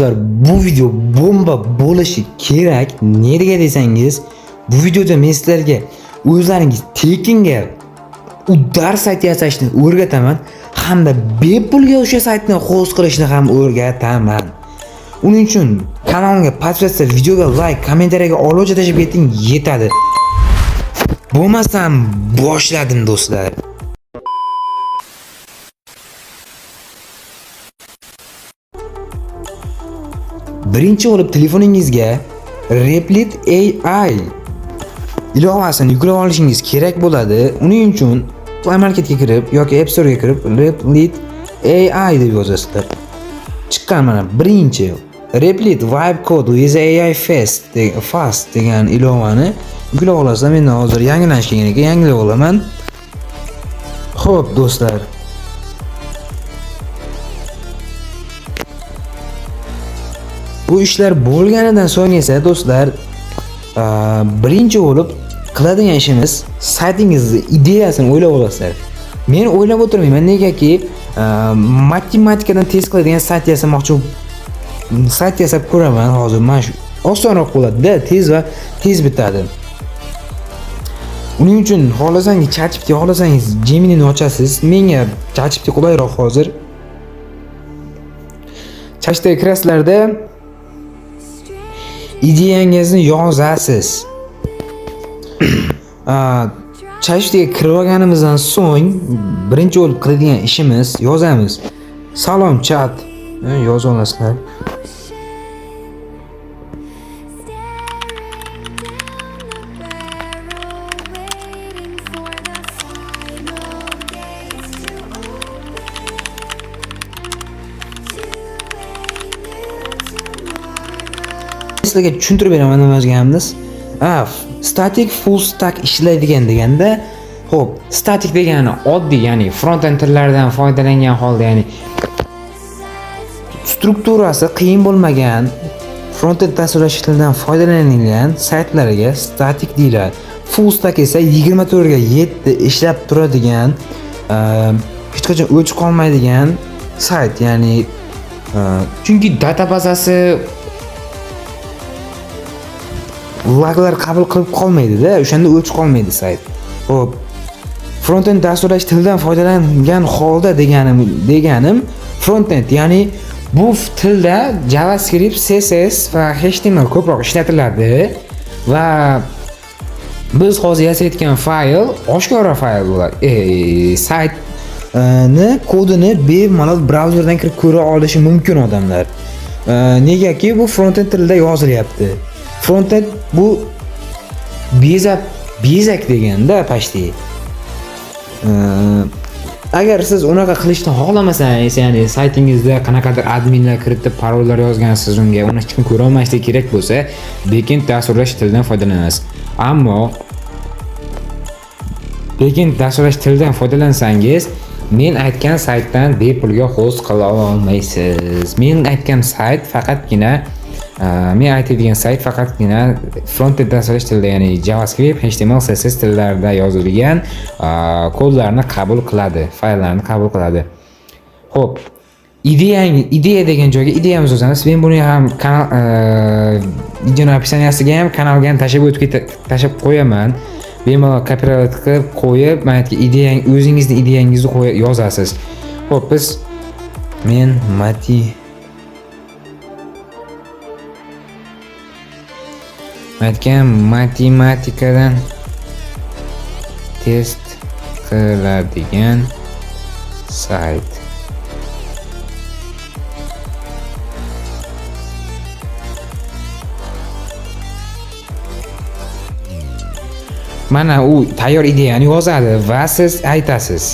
Do'stlar, bu video bomba bo'lishi kerak. Nega desangiz, bu videoda men sizlarga o'zlaringiz tekinga uddar sayt yasashni o'rgataman hamda bepulga o'sha saytni host qilishni ham o'rgataman. Uning uchun kanalimga podpiska, videoga like, kommentariyaga a'locha tashib keting, yetadi. Bo'lmasam boshladim do'stlar. Birinchi bo'lib telefoningizga Replit AI ilovasini yuklab olishingiz kerak bo'ladi. Uning uchun Play Marketga kirib yoki App Store'ga kirib Replit AI deb yozasizlar. Chiqqan mana birinchi Replit Vibe Code with AI Fast degan ilovani yuklab olasizlar. Men hozir yangilanish kelgan ekan, yangilab olaman. Xo'p do'stlar, bu ishlar bo'lganidan so'ng esa do'stlar, birinchi bo'lib qiladigan ishimiz saytingizni ideyasini o'ylab olasizlar. Men o'ylab o'tirmayman, negaki matematikadan test qiladigan sayt yasab ko'raman hozir. Mana shu osonroq bo'ladi-da, tez bitadi. Uning uchun xohlasangiz ChatGPT, xohlasangiz Gemini'ni ochasiz. Menga ChatGPT qulayroq hozir. ChatGPTga kirasizlarda ideyangizni yozasiz. ChatGPTga kirib olganimizdan so'ng birinchi bo'lib qiladigan ishimiz yozamiz. Salom chat, yoza olasizlar. Sizlarga tushuntirib beraman nima yozganimiz. Static full stack ishlaydigan deganda, xo'p, static degani oddiy, ya'ni front-end tillaridan foydalangan holda, ya'ni strukturasi qiyin bo'lmagan front-end dasturlash tilidan foydalanilgan saytlarga static deyiladi. Full stack esa 24 ga 7 ishlab turadigan, hech qachon o'chib qolmaydigan sayt, ya'ni chunki data bazasi laglar qabul qilib qolmaydi-da, o'shanda o'chib qolmaydi sayt. Xo'p, front-end dasturlash tilidan foydalangan holda deganim front-end, ya'ni bu tilda JavaScript, CSS va HTML ko'proq ishlatiladi va biz hozir yasayotgan fayl oshkora fayl bo'ladi. Saytni kodini bemalol brauzerdan kirib ko'ra olishi mumkin odamlar. Negaki bu front-end tilida yozilyapti. Frontend bu bezak deganda pashti. Agar siz unaqa qilishni xohlamasangiz, ya'ni saytingizda qanaqadir adminlar kiritib parollar yozgansiz, unga uni hech kim ko'ra olmasligi kerak bo'lsa, backend dasturlash tilidan foydalanasiz. Ammo backend dasturlash tilidan foydalansangiz, men aytgan saytdan bepulga host qila olmaysiz. Men aytgan sayt faqatgina front-end dasturlash tilida, ya'ni JavaScript, HTML, CSS tillarida yozilgan kodlarni qabul qiladi, fayllarni qabul qiladi. Xo'p, ideya degan joyga ideyamizni yozamiz. Men buni ham kanal video opsiyasiga ham kanalga ham tashab qo'yaman. Bemalol copyright qilib qo'yib, mana bu o'zingizning ideyangizni yozasiz. Xo'p, men matematikadan test qiladigan sayt. Mana u tayyor ideyani yozadi va siz aytasiz.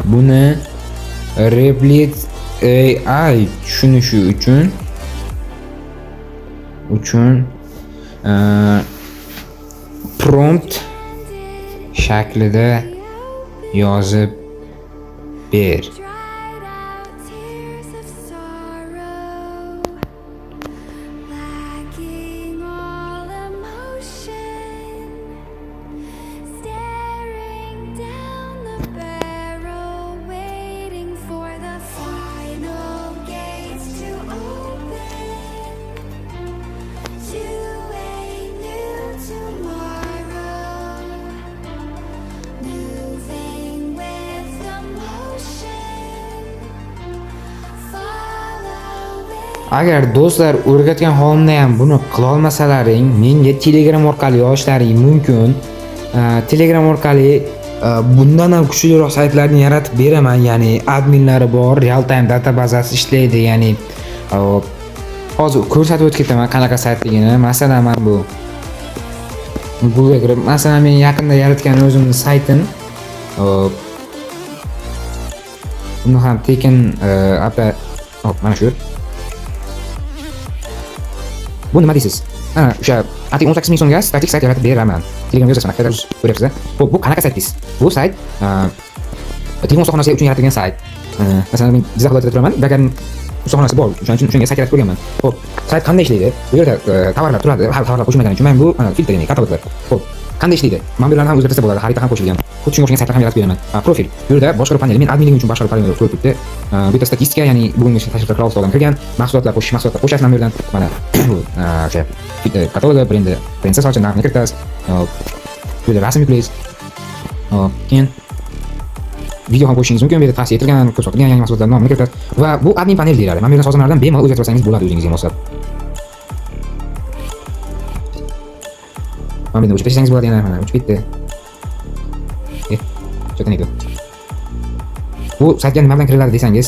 Buni Replit AI tushunishi uchun prompt shaklida yozib ber. Agar do'stlar o'rgatgan holimda ham buni qila olmasalaring, menga Telegram orqali yozishlaring mumkin. Telegram orqali bundan ham kuchliroq saytlarni yaratib beraman, ya'ni adminlari bor, real time data bazasi ishlaydi, ya'ni hozir ko'rsatib o'tib ketaman qanaqa saytligini. Masalan, men bu Google kirib, masalan men yaqinda yaratgan o'zimning saytim. Buni ham tekin mana shu. Bu nima deysiz? O'sha atik 18 ming so'mga statik sayt yaratib beraman. Telegram yozasan, qayerda ko'ryapsiz-a? Bu qanaqa sayt deysiz? Bu sayt telefon soxnasi uchun yaratilgan sayt. Masalan, men Jizzax viloyatida turaman, bagan soxnasi bor, o'shaning uchun sayt yaratib ko'rganman. Xo'p, sayt qanday ishlaydi? Bu yerda tovarlar turadi, tovarlar qo'shilmagan uchun men bu filtr, ya'ni kataloglar. Xo'p, qanday ishlaydi? Men bu yerlarni ham o'zgartirsa bo'ladi, xarita ham qo'shilgan. Xuddi shunga o'xshagan saytlar ham yaratib beraman. Profil. Bu yerda boshqaruv paneli, men adminligim uchun boshqaruv paneli ko'rib turibdi. Bu yerda statistika, ya'ni bugungi tashriflar qilgan kirgan, mahsulotlar qo'shish mana bu yerdan. Mana bu o'sha katalog brendi, prinsess ochib narxni kiritasiz. Bu yerda rasm yuklaysiz. Keyin video ham qo'shishingiz mumkin. Bu yerda tavsiya etilgan, ko'p sotilgan yangi mahsulotlar nomini kiritasiz va bu admin panel deyiladi. Mana bu yerdan sozlamalardan bemalol o'zgartirib olsangiz bo'ladi o'zingizga moslab. Mana buni o'chirib tashlasangiz bo'ladi, yana mana o'chib ketdi. Bu saytga nima bilan kiriladi desangiz,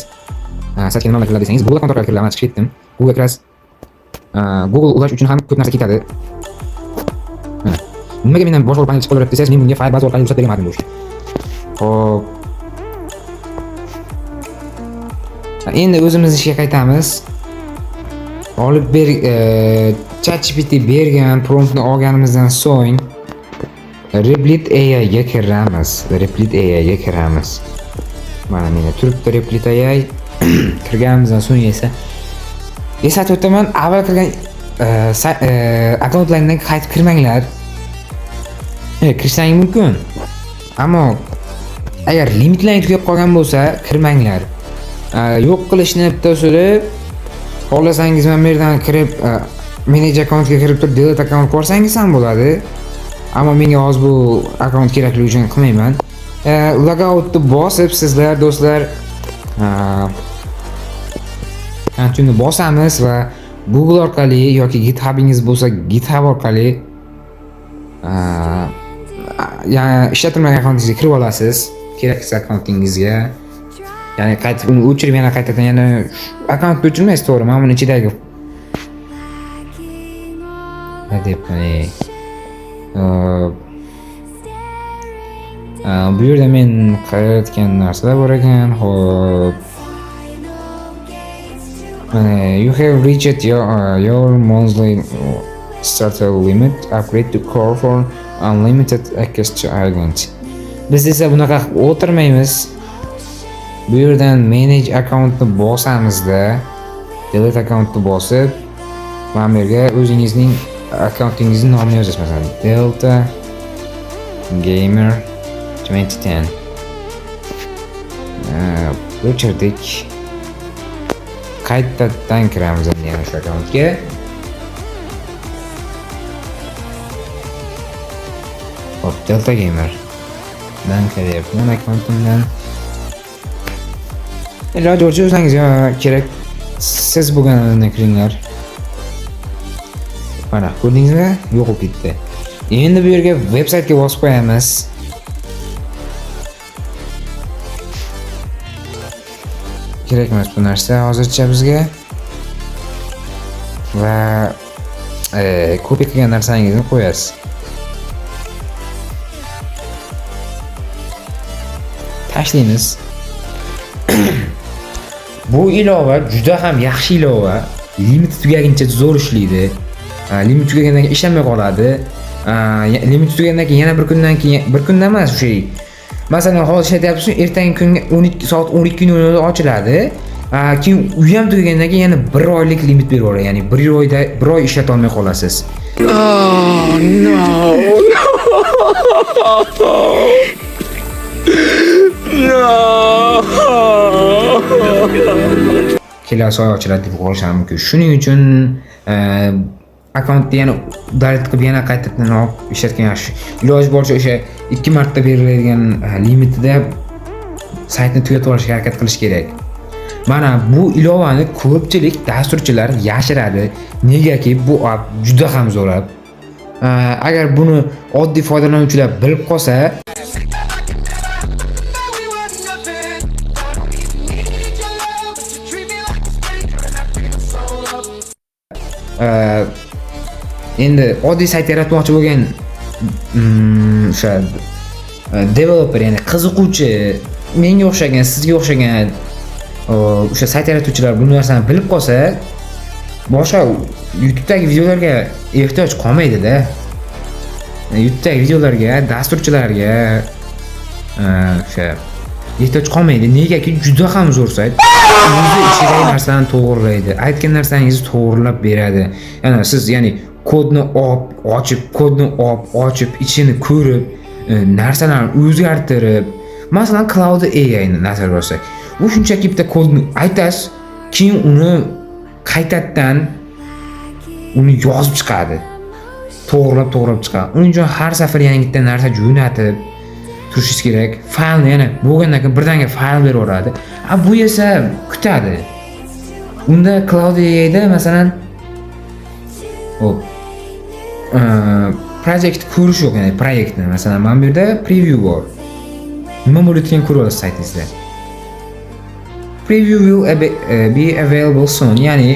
saytga nima bilan kiriladi desangiz, Google akkaunt orqali kiriladi. Mana chiqib ketdim. Google kirasiz. Google ulash uchun ham ko'p narsa ketadi. Nimaga mendan boshqaruv paneli chiqib qolyapti desangiz, men bunga Firebase orqali ruxsat bermadim bu ishga. Xo'p. Endi o'zimiz ishga qaytamiz. Olib ChatGPT bergan promptni olganimizdan so'ng Replit AI ga kiramiz. Mana meni turibdi Replit AI. Kirganimizdan so'ng esa eslatib o'taman, avval kirgan akkauntlaringdan qaytib kirmanglar. Kirsang mumkin. Ammo agar limitlaring tugab qolgan bo'lsa, kirmanglar. Yo'q qilishni bitta usuli, xohlasangiz mana bu yerdan kirib manage akkauntga kirib turib delete akkaunt ko'rsangiz ham bo'ladi. Ammo menga hozir bu akkaunt kerakligi uchun qilmayman. Logoutni bosib sizlar do'stlar continue bosamiz va Google orqali yoki GitHubingiz bo'lsa GitHub orqali ya'ni ishlatilmagan akkauntingizga kirib olasiz, kerakli akkauntingizga. Ya'ni qaytib uni o'chirib yana qaytadan yana akkauntni o'chirmaysiz, to'g'ri? Mana buni ichidagi bu yerda men qilayotgan narsalar bor ekan. Xo'p. You have reached your monthly starter limit. Upgrade to core for unlimited access to island. Biz esa bunaqa o'tirmaymiz. Bu yerdan manage accountni bosamizda, delete accountni bosib, mana bu yerga o'zingizning accountingizning nomini yozasiz. Masalan, Delta Gamer 2010. O'chirdik. Qaytadan kiramiz endi yana shu akkauntga. Hop, Delta Gamer. Dan kiryapman akkauntimdan. Iloji boricha o'zingizga kerak siz bo'lganini kiringlar. Mana ko'rdingizmi? Yo'q bo'lib ketdi. Endi bu yerga veb-saytga bosib qo'yamiz. Kerak emas bu narsa hozircha bizga. Va kopiya qilgan narsangizni qo'yasiz. Tashlaymiz. Bu ilova juda ham yaxshi ilova. Limit tugaguncha zo'r ishlaydi. Limit tugagandan keyin ishlamay qoladi. Limit tugagandan keyin yana bir kundan keyin, bir kunda emas o'sha. Masalan, hozir ishlayapsiz, ertangi kunga 12 soat 12:00 ochiladi. Keyin u ham tugagandan keyin yana 1 oylik limit berib yuboradi. Ya'ni 1 oyda 1 oy ishlata olmay qolasiz. Oh no. Kelasi oy ochiladi deb qo'yishim mumkin. Shuning uchun akkauntni yana dalil qilib yana qaytadan olib ishlatgan yaxshi. Iloji boricha o'sha 2 marta beriladigan limitida saytni tugatib olishga harakat qilish kerak. Mana bu ilovani ko'pchilik dasturchilar yashiradi. Negaki bu app juda ham zo'r app. Agar buni oddiy foydalanuvchilar bilib qolsa, endi oddiy sayt yaratmoqchi bo'lgan o'sha developer, ya'ni qiziquvchi, menga o'xshagan, sizga o'xshagan o'sha sayt yaratuvchilar bu narsani bilib qolsa, boshqa YouTube'dagi videolarga ehtiyoj qolmaydi-da. YouTube'dagi videolarga, dasturchilarga o'sha ehtiyoj qolmaydi. Negaki juda ham zo'r sayt. O'zi ichidagi narsani to'g'rilaydi. Aytgan narsangizni to'g'rilab beradi. Ya'ni kodni ochib, ichini ko'rib, narsalarni o'zgartirib, masalan, Cloud AI ni nazarga olsak, u shunchaki bitta kodni aytasiz, keyin uni qaytadan uni yozib chiqadi. To'g'rilab chiqadi. Uning uchun har safar yangidan narsa jo'natib turishingiz kerak. Faylni yana bo'lgandan keyin birdaniga fayl beraveradi. Bu esa kutadi. Unda Cloud AI da masalan projekt ko'rish yo'q, ya'ni proyektni. Masalan, mana bu yerda preview bor. Nima bo'layotganini ko'ra olasiz saytingizda. Preview will be available soon, ya'ni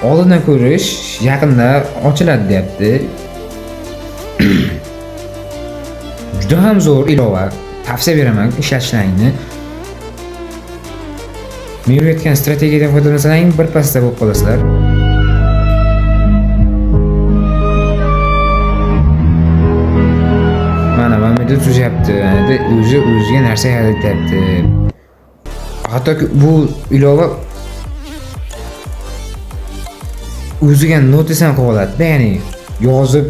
oldindan ko'rish yaqinda ochiladi deyapti. Juda ham zo'r ilova. Tavsiya beraman ishlatishlaringni. Men o'rgatgan strategiyadan foydalansang bir pasda bo'lib qolasizlar. Mana bu tuzyapti. Endi o'ziga narsa yaratyapti. Hattoki bu ilova o'ziga notis ham qo'yib oladi. Ya'ni yozib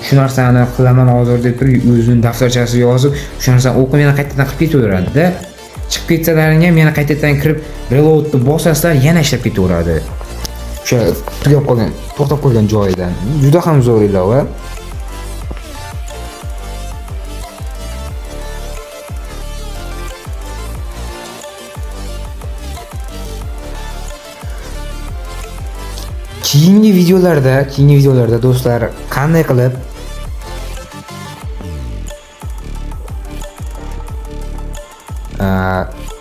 shu narsani qilaman hozir deb turib, o'zining daftarchasiga yozib, shu narsani o'qib yana qaytadan qilib ketaveradi-da. Chiqib ketsalaring ham yana qaytadan kirib reloadni bosasizlar, yana ishlab ketaveradi. O'sha tugab qolgan, to'xtab qolgan joyidan. Juda ham zo'r ilova. Keyingi videolarda do'stlar, qanday qilib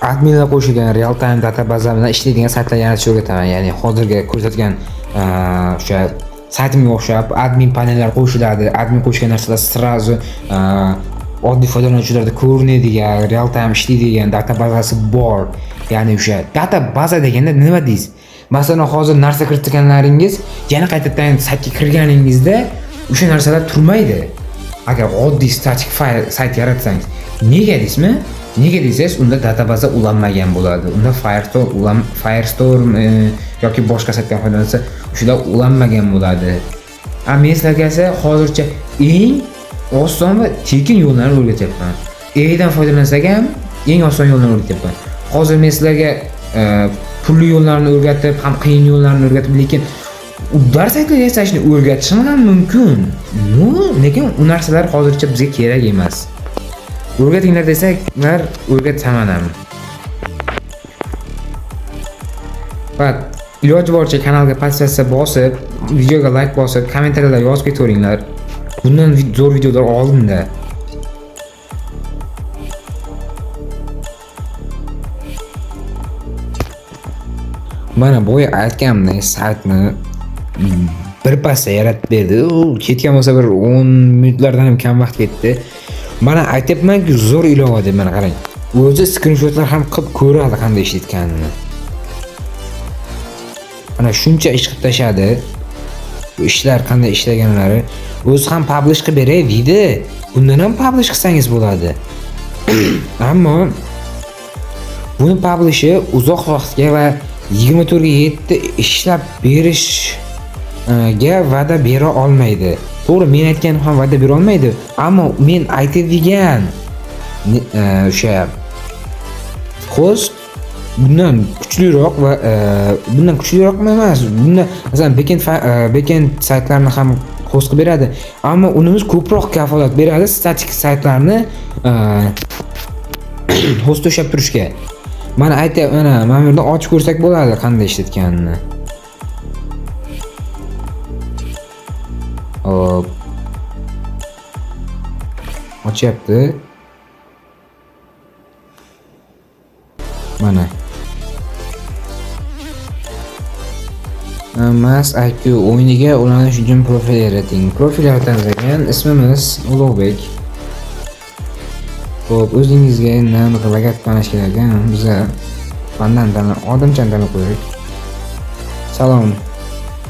adminlar qo'shilgan real time databaza bilan ishlaydigan saytlar yaratishni o'rgataman. Ya'ni hozirgi ko'rsatgan o'sha saytimga o'xshab admin panellar qo'shiladi. Admin qo'shgan narsalar srazu oddiy foydalanuvchilarda ko'rinadigan, real time ishlaydigan databazasi bor. Ya'ni o'sha databaza deganda nima deysiz? Masalan, hozir narsa kiritganlaringiz yana qaytadan saytga kirganingizda o'sha narsalar turmaydi. Agar oddiy statik fayl sayt yaratsangiz, nega deysizmi? Nega desangiz, unda databaza ulanmagan bo'ladi. Unda Firestorm yoki boshqa saytdan foydalansa, o'shalar ulanmagan bo'ladi. Men sizlarga esa hozircha eng oson va tekin yo'llarni o'rgatyapman. AIdan foydalansak ham eng oson yo'llarni o'rgatyapman. Hozir men sizlarga pulli yo'llarni o'rgatib, ham qiyin yo'llarni o'rgatib, lekin uddar saytlar yasashni o'rgatishim ham mumkin. Lekin u narsalar hozircha bizga kerak emas. O'rgatinglar desaklar, o'rgataman ham. Faqat iloji boricha kanalga podpisatsiya bosib, videoga like bosib, kommentariylar yozib ketaveringlar. Bundan zo'r videolar oldinda. Mana bo'yi aytganimdek saytni bir pasda yaratib berdi. Ketgan bo'lsa bir 10 minutlardan ham kam vaqt ketdi. Mana aytayapman-ku, zo'r ilova deb. Mana qarang. O'zi skrinshotlar ham qilib ko'radi qanday ishlatganini. Mana shuncha ish qilib tashadi. Bu ishlar qanday ishlaganlari. O'zi ham publish qilib beray deydi. Bundan ham publish qilsangiz bo'ladi. Ammo buni publishi uzoq vaqtga va 24 ga 7 ishlab berishga va'da bera olmaydi. To'g'ri, men aytganim ham va'da bera olmaydi, ammo men aytadigan o'sha host bundan kuchliroq va bundan kuchliroq emas. Bundan masalan backend saytlarni ham host qilib beradi, ammo unimiz ko'proq kafolat beradi statik saytlarni host to'shab turishga. Mana aytyapman, mana bu yerda ochib ko'rsak bo'ladi qanday ishlatganini. Hop. Ochyapti. Mana. Mas IQ o'yiniga ulanish uchun profil yarating. Profil yaratamiz ekan. Ismimiz Ulug'bek. Xo'p, o'zingizga nima logotif tanish kerak ekan. Biza bandan odamchan tanlab qo'ydik. Salom.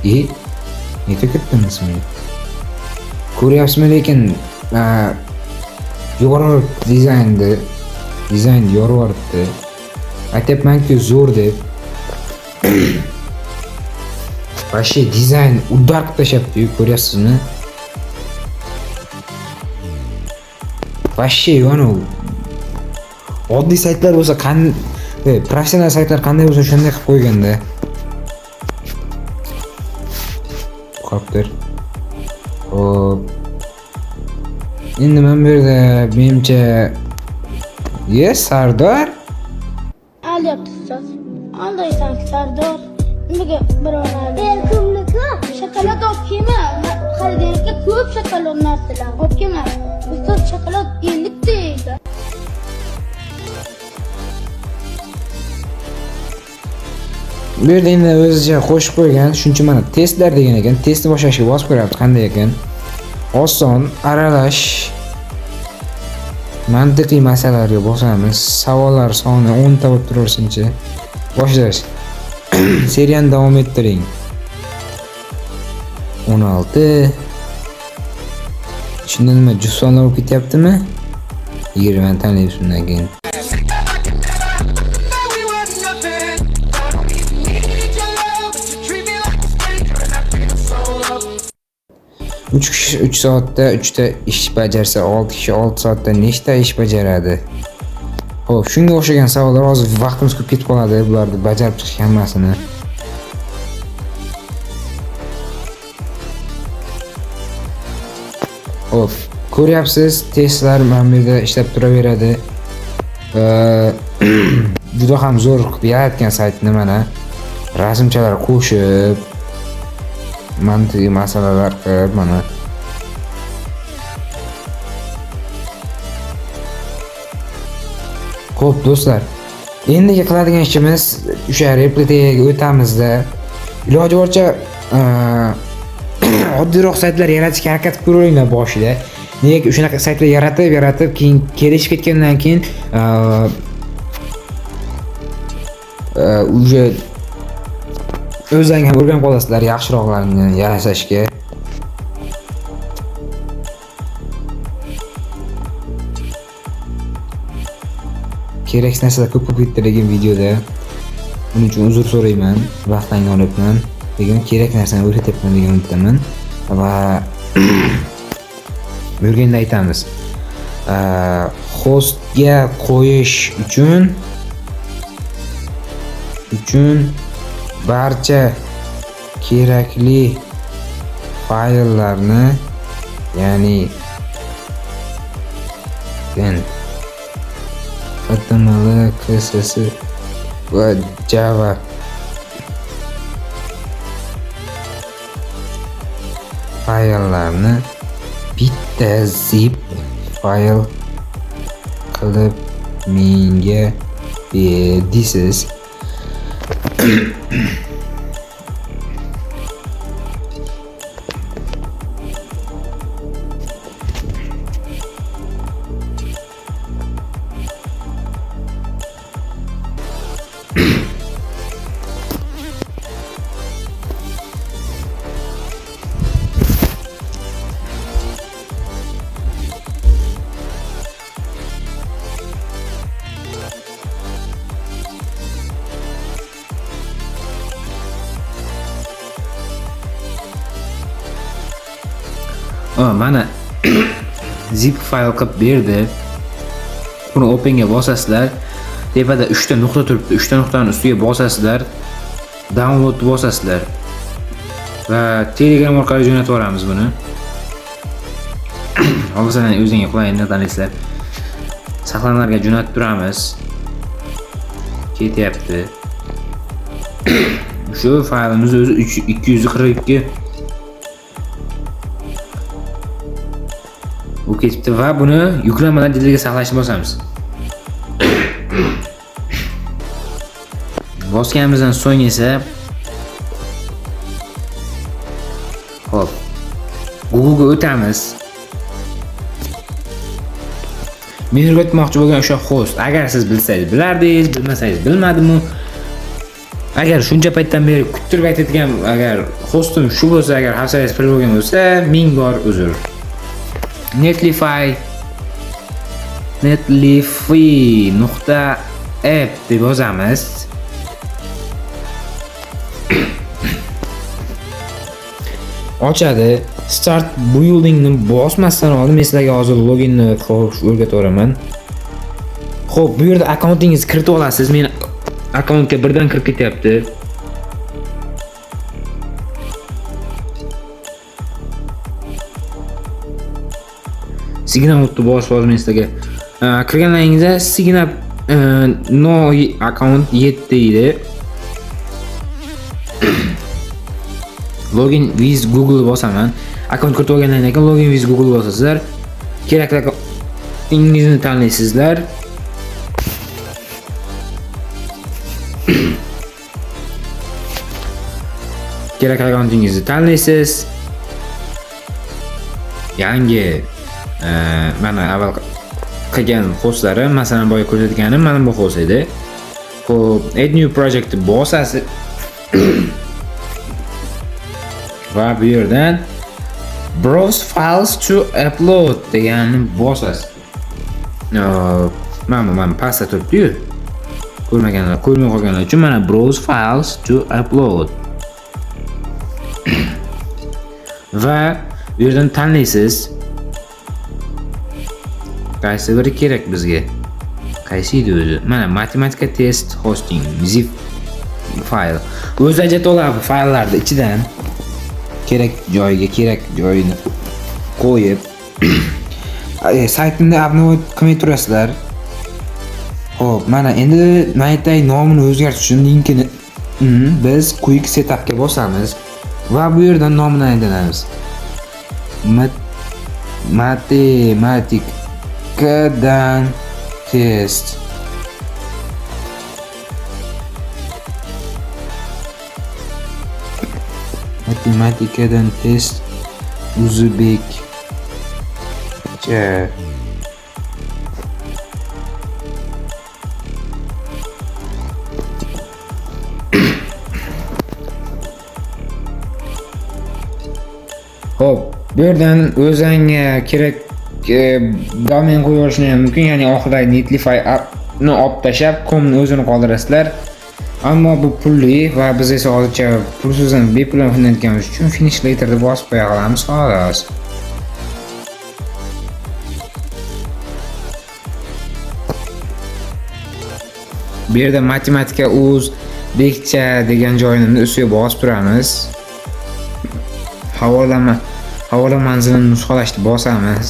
Nega ketdingiz ismini? Ko'ryapsizmi, lekin yorib dizayn yorib aytyapman-ku zo'r deb. Vashi dizayn uddar qilib tashlabdi-yu, ko'ryapsizmi? Vashi yo'q. Oddiy saytlar bo'lsa professional saytlar qanday bo'lsa shunday qilib qo'yganda. Qopdir. Hop. Endi men bu yerda menimcha Sardor Alyapti ustoz. Aldaysan Sardor. Nimaga birovlar? Kimniki? Shokolad olib kelma. Xaridorga ko'p shokolad narsalar olib kelma. Ustoz shokolad enlik deydi. bu yerda endi o'zicha qo'shib qo'ygan, shuncha mana testlar degan ekan. Testni boshlashga bosib ko'ryapti qanday ekan. Oson, aralash, mantiqiy masalalarga bosamiz. Savollar soni 10 ta bo'lib turaversinchi. Boshlash. Seriyani davom ettiring. 16. Shunda nima jussonlar bo'lib ketyaptimi? 20 tanlaymiz bundan keyin. Üç kishi 3 soatda 3 ta ish bajarsa, 6 kishi 6 soatda nechta ish bajaradi? Xo'p, shunga o'xshagan savollar, hozir vaqtimiz ko'p ketib qoladi bularni bajarib chiqish hammasini. Xo'p, ko'ryapsiz, testlar mana bu yerda ishlab turaveradi. Juda ham zo'r qilib yaratgan saytni mana rasmchalar qo'shib, mantiqiy masalalar qilib mana. Xo'p do'stlar, endigi qiladigan ishimiz o'sha replitaga o'tamizda iloji boricha oddiyroq saytlar yaratishga harakat qilib ko'ringlar boshida. Nega shunaqa saytlar yaratib keyin kelishib ketgandan keyin уже o'zingizga ham o'rganib qolasizlar yaxshiroqlarini yarashashga. Keraksiz narsalar ko'p ketdi degan videoda. Buning uchun uzr so'rayman. Vaqtni olyapman. Lekin kerak narsani o'rgatyapman degan umiddaman. Va o'rganda aytamiz. Hostga qo'yish uchun barcha kerakli fayllarni, ya'ni HTML, CSS va Java fayllarni bitta zip fayl qilib menga berdisiz. Mana zip fayl qilib berdi. Buni openga bosasizlar. Tepada 3 ta nuqta turibdi. 3 ta nuqtaning ustiga bosasizlar. Download bosasizlar. Va Telegram orqali jo'natib yuboramiz buni. Hozir o'zingizga qulayini tanlaysizlar. Saqlanlarga jo'natib turamiz. ketyapti. Shu faylimiz o'zi 242 u ketibdi va buni yuklamadan dilga saqlashni bosamiz. Bosganimizdan so'ng esa hop Google ga o'tamiz. Men o'rgatmoqchi bo'lgan o'sha host, agar siz bilsangiz bilardingiz, bilmasangiz bilmadimmi? Agar shuncha paytdan beri kuttirib aytadigan agar hostim shu bo'lsa, agar hafsalangiz pir bo'lgan bo'lsa, ming bor uzr. netlify.app deb yozamiz. Ochadi. Start buildingni bosmasdan oldin men sizlarga hozir loginni o'rgataveraman. Xo'p, bu yerda akkauntingizni kiritib olasiz. Men akkauntga birdan kirib ketyapti. Sign out'ni bosib hozir men sizlarga kirganlaringizda sign up no account yetdi deydi. Login with Google bosaman. Akkaunt kiritib olgandan keyin login with Google bosasizlar. Kerakli akkauntingizni tanlaysizlar. Kerakli akkauntingizni tanlaysiz. Yangi mana avval qilgan hostlarim, masalan boya ko'rsatganim mana bu host edi. Xo'p, add new project bosasiz. Va bu yerdan browse files to upload deganni bosasiz. Mana pastda turibdi-yu. Ko'rmay qolganlar uchun mana browse files to upload. Va bu yerdan tanlaysiz. Qaysi biri kerak bizga? Qaysi edi o'zi? Mana matematika test hosting zip fayl. O'zi ajratib oladi fayllarni ichidan. Kerak joyini qo'yib saytimda upload qilmay turasizlar. Xo'p, mana endi naytay nomini o'zgartirish uchun linkini biz quick setupga bosamiz va bu yerdan nomini aylanamiz. Matematikadan test. Matematikadan test o'zbekcha. Xo'p, bu yerdan o'zingga kerak domen qo'yib olishni ham mumkin, ya'ni oxiridagi netlify appni olib tashlab, komni o'zini qoldirasizlar. Ammo bu pulli va biz esa hozircha pulsiz ham bepul foydalanganimiz uchun finish later'ni bosib qo'ya olamiz xolos. Bu yerda matematika o'zbekcha degan joyini ustiga bosib turamiz. Havola manzilini nusxalashni bosamiz.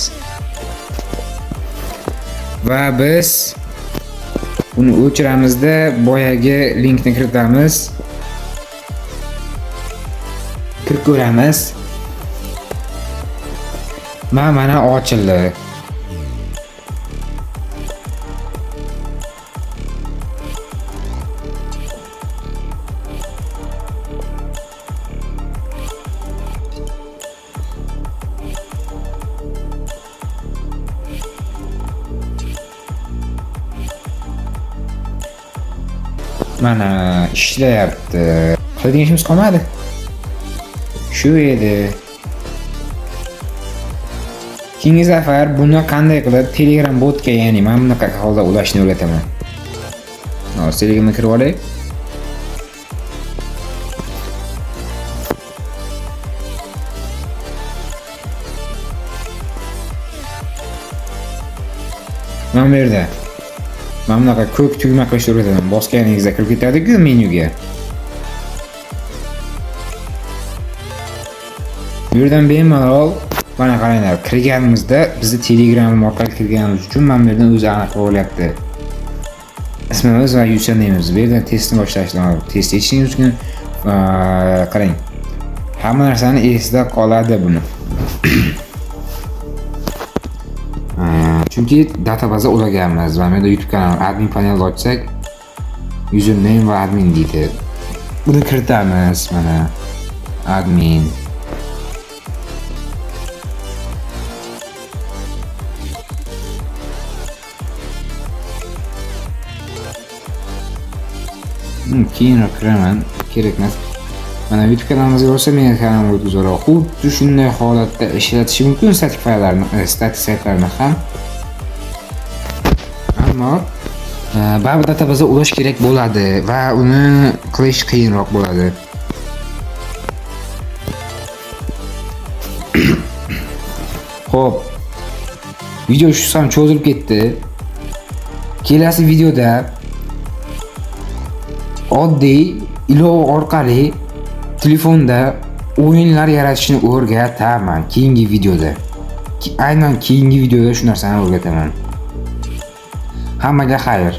Va biz buni o'chiramizda boyagi linkni kiritamiz. Kirib ko'ramiz. Mana ochildi. Mana ishlayapti. Qiladigan ishimiz qolmadi. Shu edi. Keyingi safar buni qanday qilib Telegram botga, ya'ni men bunaqa holda ulashni o'rgataman. Hozir Telegramga kirib olay. Mana bu yerda mana bunaqa ko'k tugma qilishni o'rgataman. Bosganingizda kirib ketadi-ku menyuga. Bu yerdan bemalol mana qaranglar, kirganimizda bizni Telegram orqali kirganimiz uchun mana bu yerdan o'zi aniq bo'lyapti. ismimiz va usernamemiz. Bu yerdan testni boshlashdan oldin test etishingiz uchun qarang. Hamma narsani esda qoladi buni. Chunki databaza ulaganmiz. Va menda YouTube kanal admin panelni ochsak, username va admin deydi. Buni kiritamiz mana. Admin. Keyinroq kiraman, kerak emas. Mana YouTube kanalimizga bo'lsa, men kanalimga o'tkazib xuddi shunday holatda ishlatish mumkin statik fayllarni, statik saytlarni ham. Ammo baribir databaza ulash kerak bo'ladi va uni qilish qiyinroq bo'ladi. Xo'p. Video shu ham cho'zilib ketdi. Kelasi videoda oddiy ilova orqali telefonda o'yinlar yaratishni o'rgataman keyingi videoda. Aynan keyingi videoda shu narsani o'rgataman. Hammaga xayr.